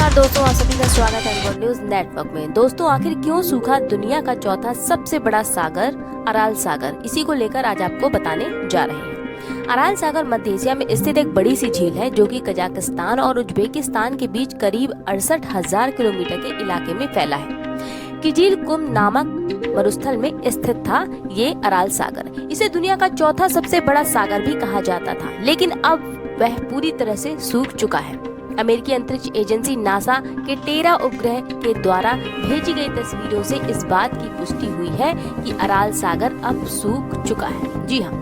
नमस्कार दोस्तों, आप सभी का स्वागत है एनवर्ल्ड न्यूज नेटवर्क में। दोस्तों, आखिर क्यों सूखा दुनिया का चौथा सबसे बड़ा सागर अराल सागर, इसी को लेकर आज आपको बताने जा रहे हैं। अराल सागर मध्य एशिया में स्थित एक बड़ी सी झील है जो कि कजाकिस्तान और उज्बेकिस्तान के बीच करीब 68,000 किलोमीटर के इलाके में फैला है। की झील कुम नामक मरुस्थल में स्थित था ये अराल सागर। इसे दुनिया का चौथा सबसे बड़ा सागर भी कहा जाता था, लेकिन अब वह पूरी तरह से सूख चुका है। अमेरिकी अंतरिक्ष एजेंसी नासा के टेरा उपग्रह के द्वारा भेजी गई तस्वीरों से इस बात की पुष्टि हुई है कि अराल सागर अब सूख चुका है। जी हाँ,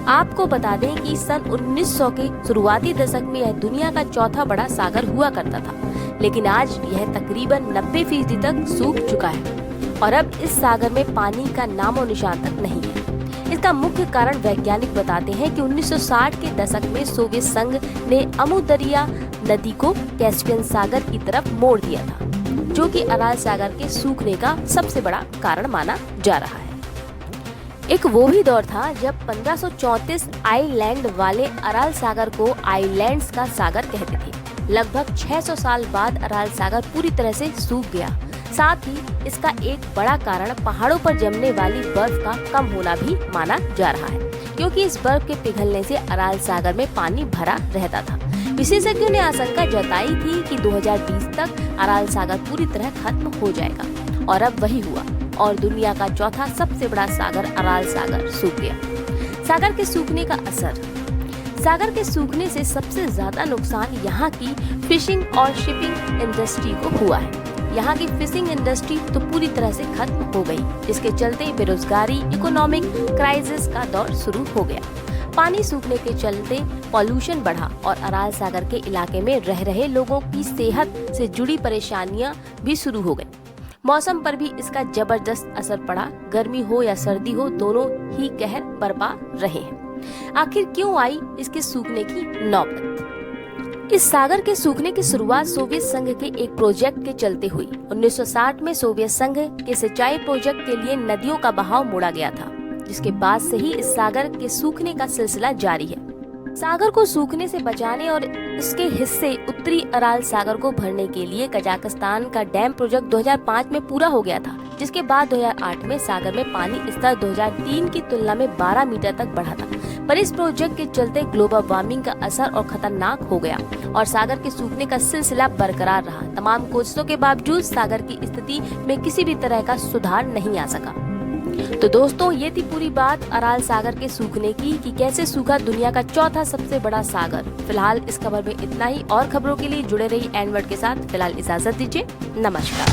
आपको बता दें कि सन 1900 के शुरुआती दशक में यह दुनिया का चौथा बड़ा सागर हुआ करता था, लेकिन आज यह तकरीबन 90% तक सूख चुका है और अब इस सागर में पानी का नामो निशान तक नहीं है। इसका मुख्य कारण वैज्ञानिक बताते हैं कि 1960 के दशक में सोवियत संघ ने अमु दरिया नदी को कैस्पियन सागर की तरफ मोड़ दिया था, जो कि अराल सागर के सूखने का सबसे बड़ा कारण माना जा रहा है। एक वो भी दौर था जब 1534 आइलैंड वाले अराल सागर को आइलैंड्स का सागर कहते थे। लगभग 600 साल बाद अराल सागर पूरी तरह से सूख गया। साथ ही इसका एक बड़ा कारण पहाड़ों पर जमने वाली बर्फ का कम होना भी माना जा रहा है, क्योंकि इस बर्फ के पिघलने से अराल सागर में पानी भरा रहता था। विशेषज्ञों ने आशंका जताई थी कि 2020 तक अराल सागर पूरी तरह खत्म हो जाएगा, और अब वही हुआ और दुनिया का चौथा सबसे बड़ा सागर अराल सागर सूख गया। सागर के सूखने का असर। सागर के सूखने से सबसे ज्यादा नुकसान यहाँ की फिशिंग और शिपिंग इंडस्ट्री को हुआ है। यहाँ की फिशिंग इंडस्ट्री तो पूरी तरह से खत्म हो गई, जिसके चलते बेरोजगारी, इकोनॉमिक क्राइसिस का दौर शुरू हो गया। पानी सूखने के चलते पॉल्यूशन बढ़ा और अराल सागर के इलाके में रह रहे लोगों की सेहत से जुड़ी परेशानियां भी शुरू हो गई। मौसम पर भी इसका जबरदस्त असर पड़ा। गर्मी हो या सर्दी हो, दोनों ही कहर बरपा रहे हैं। आखिर क्यों आई इसके सूखने की नौबत? इस सागर के सूखने की शुरुआत सोवियत संघ के एक प्रोजेक्ट के चलते हुई। 1960 में सोवियत संघ के सिंचाई प्रोजेक्ट के लिए नदियों का बहाव मोड़ा गया था, जिसके बाद से ही इस सागर के सूखने का सिलसिला जारी है। सागर को सूखने से बचाने और उसके हिस्से उत्तरी अराल सागर को भरने के लिए कजाकिस्तान का डैम प्रोजेक्ट 2005 में पूरा हो गया था, जिसके बाद 2008 में सागर में पानी स्तर 2003 की तुलना में 12 मीटर तक बढ़ा था। पर इस प्रोजेक्ट के चलते ग्लोबल वार्मिंग का असर और खतरनाक हो गया और सागर के सूखने का सिलसिला बरकरार रहा। तमाम कोशिशों के बावजूद सागर की स्थिति में किसी भी तरह का सुधार नहीं आ सका। तो दोस्तों, ये थी पूरी बात अराल सागर के सूखने की कि कैसे सूखा दुनिया का चौथा सबसे बड़ा सागर। फिलहाल इस खबर में इतना ही। और खबरों के लिए जुड़े रहिए एनवर्ल्ड के साथ। फिलहाल इजाजत दीजिए। नमस्कार।